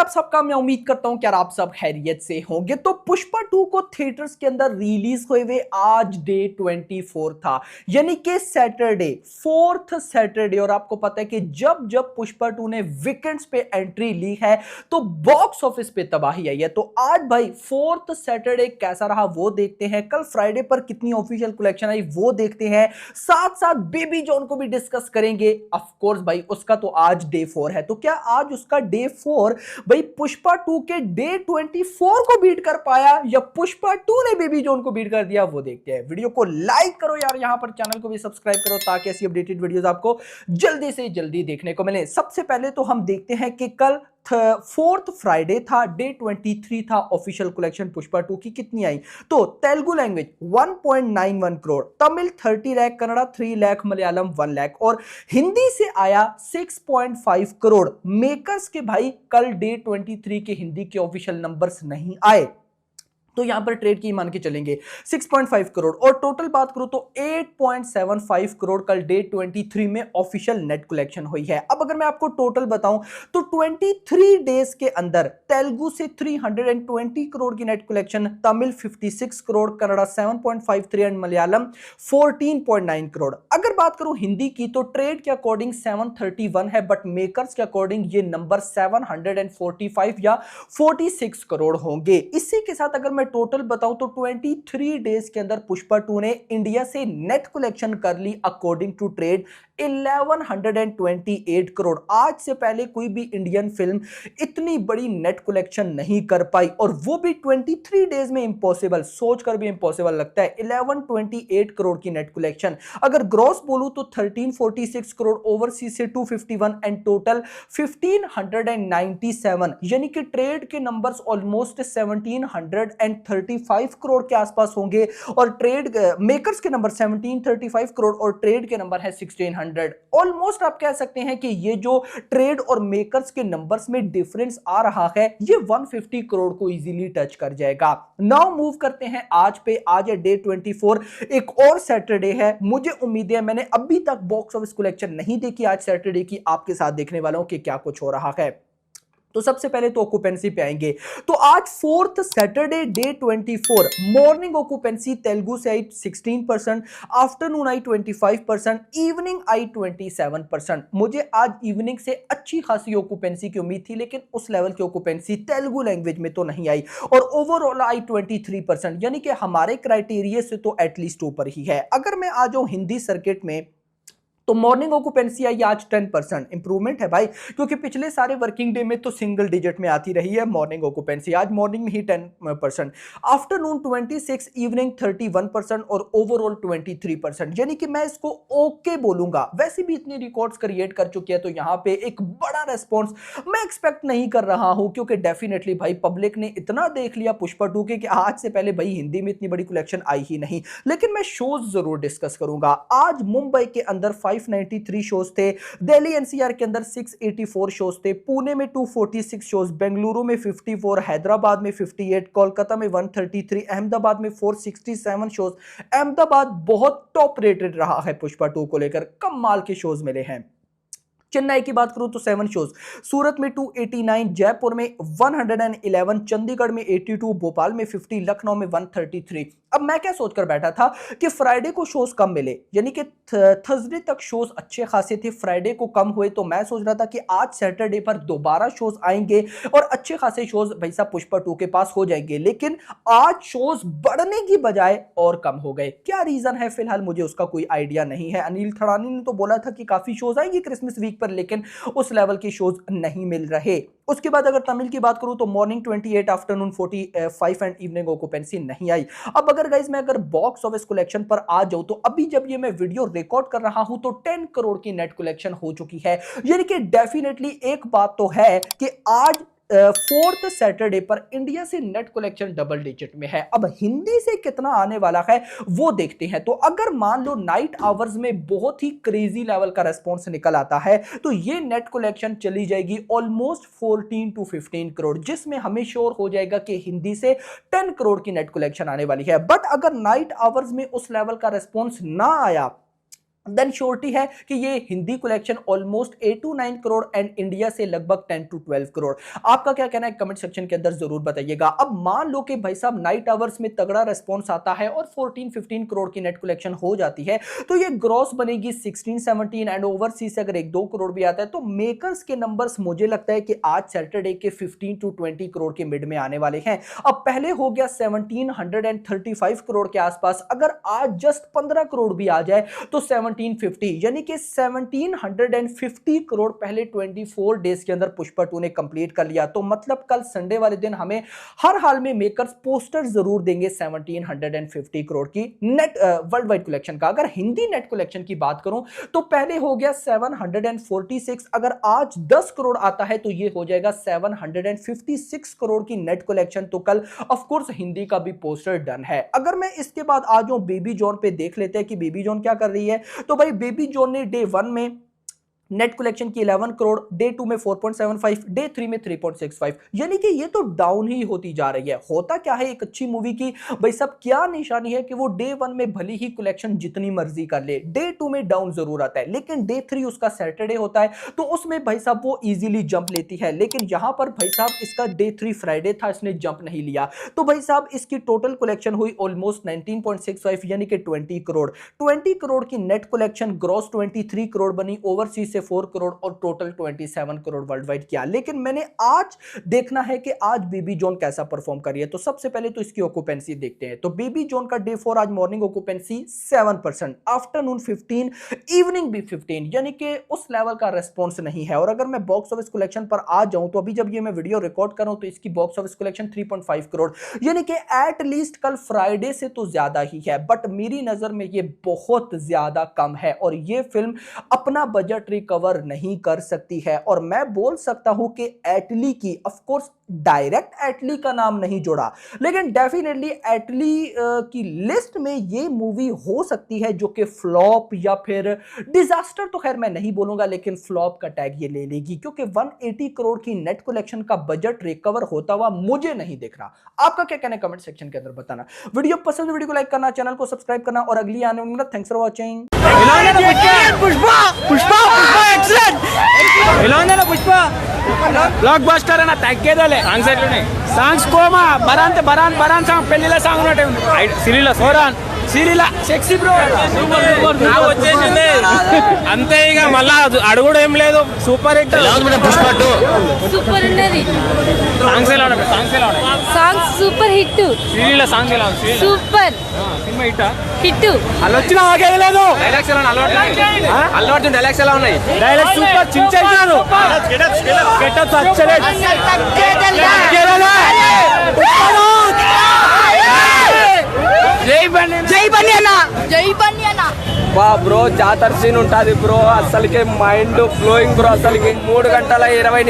आप सबका मैं उम्मीद करता हूं कि यार आप सब खैरियत से होंगे। तो पुष्पा 2 को थिएटर्स के अंदर रिलीज हुए हुए आज डे 24 था, यानी कि सैटरडे, फोर्थ सैटरडे। और आपको पता है कि जब जब पुष्पा 2 ने वीकेंड्स पे एंट्री ली है तो बॉक्स ऑफिस पे तबाही आई है। तो आज भाई फोर्थ सैटरडे कैसा रहा वो देखते हैं, कल फ्राइडे पर कितनी ऑफिशियल कलेक्शन आई वो देखते हैं, साथ साथ बेबी जॉन को भी डिस्कस करेंगे। ऑफ कोर्स भाई उसका तो आज डे 4 है, तो क्या आज उसका डे 4 भाई पुष्पा 2 के डे 24 को बीट कर पाया या पुष्पा 2 ने बेबी जोन को बीट कर दिया, वो देखते हैं। वीडियो को लाइक करो यार, यहां पर चैनल को भी सब्सक्राइब करो ताकि ऐसी अपडेटेड वीडियोस आपको जल्दी से जल्दी देखने को मिले। सबसे पहले तो हम देखते हैं कि कल फोर्थ फ्राइडे था, डे 23 था, ऑफिशियल कलेक्शन पुष्पा 2 की कितनी आई। तो तेलुगु लैंग्वेज 1.91 करोड़, तमिल 30 लाख, कन्नड़ा 3 लाख, मलयालम 1 लाख और हिंदी से आया 6.5 करोड़। मेकर्स के भाई कल डे 23 के हिंदी के ऑफिशियल नंबर्स नहीं आए, तो यहां पर ट्रेड की मान के चलेंगे 6.5 करोड़। और टोटल बात करूं तो 8.75 करोड़ कल डे 23 में ऑफिशियल नेट कलेक्शन हुई है। अब अगर मैं आपको टोटल बताऊं तो 23 डेज के अंदर तेलुगु से 320 करोड़ की net collection, Tamil 56 crore, Kannada 7.53 and Malayalam 14.9 crore. अगर बात करूं हिंदी की तो ट्रेड के अकॉर्डिंग 731 है, बट मेकर्स के अकॉर्डिंग ये नंबर 745 या 46 करोड़ होंगे। इसी के साथ अगर मैं टोटल बताऊं तो 23 डेज के अंदर पुष्पा 2 ने इंडिया से नेट कलेक्शन कर ली अकॉर्डिंग टू ट्रेड 1128 करोड़। आज से पहले कोई भी इंडियन फिल्म इतनी बड़ी नेट कलेक्शन नहीं कर पाई, और वो भी 23 डेज में। इंपॉसिबल, सोचकर भी इंपॉसिबल लगता है। 1128 करोड़ की नेट कलेक्शन। अगर ग्रॉस बोलूं तो 1346 करोड़, ओवरसीज से 251 एंड टोटल 1597, यानी कि ट्रेड के नंबर्स ऑलमोस्ट 1735 करोड़ के आसपास होंगे, और ट्रेड मेकर्स के नंबर 1735 करोड़ और ट्रेड के नंबर है 1600। ऑलमोस्ट आप कह सकते हैं कि ये जो ट्रेड और मेकर्स के नंबर्स में डिफरेंस आ रहा है ये 150 करोड़ को इजीली टच कर जाएगा। नाउ मूव करते हैं आज पे। आज है डे 24, एक और सैटरडे है। मुझे उम्मीद है, मैंने अभी तक बॉक्स ऑफिस कलेक्शन नहीं देखी आज सैटरडे की, आपके साथ देखने वाला हूं कि क्या कुछ हो रहा है। तो सबसे पहले तो ऑक्यूपेंसी पे आएंगे। तो आज fourth Saturday day 24, morning occupancy Telugu से आई 16%, आफ्टरनून आई 25%, इवनिंग आई 27%। मुझे आज इवनिंग से अच्छी खासी ऑक्यूपेंसी की उम्मीद थी, लेकिन उस लेवल की ऑक्यूपेंसी तेलुगु लैंग्वेज में तो नहीं आई, और ओवरऑल आई 23%, यानी कि हमारे क्राइटेरिया से तो एटलीस्ट ऊपर ही है। अगर मैं आ जाऊं हिंदी सर्किट में तो मॉर्निंग ऑक्यूपेंसी आई आज 10%, इंप्रूवमेंट है भाई, क्योंकि पिछले सारे वर्किंग डे में तो सिंगल डिजिट में आती रही है मॉर्निंग ऑक्यूपेंसी। आज मॉर्निंग में ही 10%, आफ्टरनून 26, इवनिंग 31% और ओवरऑल 23%, यानी कि मैं इसको ओके बोलूंगा। वैसे भी इतने रिकॉर्ड्स क्रिएट कर चुके हैं, तो यहां पे एक बड़ा रेस्पॉन्स मैं एक्सपेक्ट नहीं कर रहा हूं, क्योंकि डेफिनेटली भाई पब्लिक ने इतना देख लिया पुष्पा 2 के कि आज से पहले भाई हिंदी में इतनी बड़ी कलेक्शन आई ही नहीं। लेकिन मैं शोज जरूर डिस्कस करूंगा। आज मुंबई के अंदर 593 शोज थे, दिल्ली एनसीआर के अंदर 684 शोज थे, पुणे में 246 शोज, बेंगलुरु में 54, हैदराबाद में 58, कोलकाता में 133, अहमदाबाद में 467 शोज। अहमदाबाद बहुत टॉप रेटेड रहा है पुष्पा 2 को लेकर, कमाल के शोज मिले हैं। चेन्नई की बात करूं तो 7 शोज, सूरत में 289, जयपुर में 111, चंडीगढ़ में 82, भोपाल में 50, लखनऊ में 133। अब मैं क्या सोचकर बैठा था कि फ्राइडे को शोज कम मिले, यानी कि थर्सडे तक शोज अच्छे खासे थे, फ्राइडे को कम हुए, तो मैं सोच रहा था कि आज सैटरडे पर दोबारा शोज आएंगे और अच्छे खासे शोज भाई साहब पुष्पा 2 के पास हो जाएंगे। लेकिन आज शोज बढ़ने की बजाय और कम हो गए। क्या रीजन है फिलहाल मुझे उसका कोई आइडिया नहीं है। अनिल थड़ानी ने तो बोला था कि काफी शोज आएंगे क्रिसमस वीक पर, लेकिन उस लेवल के शोज नहीं मिल रहे। उसके बाद अगर तमिल की बात करूं तो morning 28, afternoon 45 and evening occupancy नहीं आई। अब अगर गाइस मैं अगर बॉक्स ऑफिस कलेक्शन पर आ जाऊं तो अभी जब ये मैं वीडियो रिकॉर्ड कर रहा हूं तो 10 करोड़ की नेट कलेक्शन हो चुकी है, यानी कि डेफिनेटली एक बात तो है कि आज फोर्थ सैटरडे पर इंडिया से नेट कलेक्शन डबल डिजिट में है। अब हिंदी से कितना आने वाला है वो देखते हैं। तो अगर मान लो नाइट आवर्स में बहुत ही क्रेजी लेवल का रेस्पॉन्स निकल आता है तो ये नेट कलेक्शन चली जाएगी ऑलमोस्ट 14 टू 15 करोड़, जिसमें हमें श्योर हो जाएगा कि हिंदी से 10 करोड़ की नेट कलेक्शन आने वाली है। बट अगर नाइट आवर्स में उस लेवल का रेस्पॉन्स ना आया देन श्योरिटी है कि ये Hindi collection almost 8 to 9 crore and India से लगभग 10 to 12 करोड़। आपका क्या कहना है कमेंट सेक्शन के अंदर जरूर बताइएगा। अब मान लो कि भाई साहब नाइट आवर्स में तगड़ा रेस्पॉन्स आता है और 14-15 करोड़ की नेट कलेक्शन हो जाती है, तो ये ग्रॉस बनेगी 16-17 एंड ओवरसीज से अगर 1-2 करोड़ भी आता है तो मेकर्स के नंबर्स मुझे लगता है कि आज सैटरडे के 15 to 20 करोड़ के मिड में आने वाले हैं। अब पहले हो गया 1735 करोड़ के आसपास, अगर आज जस्ट 15 करोड़ भी आ जाए तो 1750 यानी कि 1750 करोड़ पहले 24 डेज के अंदर पुष्पा 2 ने कंप्लीट कर लिया। तो मतलब कल संडे वाले दिन हमें हर हाल में मेकर्स पोस्टर जरूर देंगे 1750 करोड़ की नेट वर्ल्ड वाइड कलेक्शन का। अगर हिंदी नेट कलेक्शन की बात करूं तो पहले हो गया 746, अगर आज 10 करोड़ आता है तो ये हो जाएगा 756 करोड़ की नेट कलेक्शन। तो कल ऑफ कोर्स हिंदी का भी पोस्टर डन है। अगर मैं इसके बाद आ जाऊं बेबी जॉन पे, देख लेते हैं कि बेबी जॉन क्या कर रही है। तो भाई बेबी जॉन ने डे 1 में नेट कलेक्शन की 11 करोड़, डे 2 में 4.75, डे 3 में 3.65, यानी कि ये तो डाउन ही होती जा रही है। होता क्या है एक अच्छी मूवी की भाई सब क्या निशानी है कि वो डे 1 में भली ही कलेक्शन जितनी मर्जी कर ले, डे 2 में डाउन जरूर आता है, लेकिन डे 3 उसका सैटरडे होता है तो उसमें भाई साहब वो इजीली जंप लेती है। लेकिन यहां पर भाई साहब इसका डे 3 फ्राइडे था, इसने जंप नहीं लिया, तो भाई साहब इसकी टोटल कलेक्शन हुई ऑलमोस्ट 19.65 यानी कि 20 करोड़। 20 करोड़ की नेट कलेक्शन ग्रॉस 23 करोड़ बनी, ओवरसीज से 4 करोड़ और टोटल 27 करोड़ वर्ल्ड वाइड किया। लेकिन मैंने आज देखना है कि आज बेबी जॉन कैसा परफॉर्म कर रही है। तो सबसे पहले तो इसकी ऑक्यूपेंसी देखते हैं। तो बेबी जॉन का डे 4 आज मॉर्निंग ऑक्यूपेंसी 7%, आफ्टरनून 15, इवनिंग भी 15, यानी कि उस लेवल का रेस्पॉन्स नहीं है। और अगर मैं बॉक्स ऑफिस कलेक्शन पर आ जाऊं तो अभी जब ये मैं वीडियो रिकॉर्ड कर रहा हूं तो इसकी बॉक्स ऑफिस कलेक्शन 3.5 करोड़, यानी कि एट लीस्ट कल फ्राइडे से तो ज्यादा ही है, बट मेरी नजर में ये बहुत ज्यादा कम है और ये फिल्म अपना बजट रिकवर नहीं कर सकती है। और मैं बोल सकता हूं कि एटली की, ऑफ कोर्स डायरेक्ट एटली का नाम नहीं जोड़ा, लेकिन डेफिनेटली एटली की लिस्ट में ये मूवी हो सकती है जो कि फ्लॉप या फिर डिजास्टर, तो खैर मैं नहीं बोलूंगा, लेकिन फ्लॉप का टैग ये ले लेगी, क्योंकि 180 करोड़ की नेट कलेक्शन का बजट रिकवर होता हुआ मुझे नहीं दिख रहा। आपका क्या कहना है कमेंट सेक्शन के अंदर बताना। वीडियो पसंद है वीडियो को लाइक करना, चैनल को सब्सक्राइब करना और अगली आने वाली thanks for watching. Block buster అన్న తగ్గేదలే సాంగ్స్ ఎట్లున్నాయి songs coma Baran Baran song పెళ్లిల song ఉన్నట్టే ఉంది సిరిలా సోరాన్ సిరిలా సెక్సీ బ్రో నాకు వచ్చేసింది అంతే ఇక మళ్ళా అడుగుడు ఏం లేదు సూపర్ హిట్ పుష్ప 2 సూపర్ ఉన్నది సాంగ్స్ ఎలా ఉన్నాయి సాంగ్స్ సూపర్ హిట్ సిరిలా సాంగ్స్ ఎలా ఉంది సూపర్ సినిమా హిట్ అల్ల వచ్చిన ఆగే లేదు డైలాగ్స్ ఎలా అలవాటు డైలాగ్స్ ఎలా ఉన్నాయి డైలాగ్స్ సూపర్ చించేశారు గెటప్స్ అచ్చలే జై బన్నీ అన్న బా బ్రో జాతర సీన్ ఉంటుంది బ్రో, అసలుకి మైండ్ ఫ్లోయింగ్ బ్రో, అసలుకి 3 గంటల 20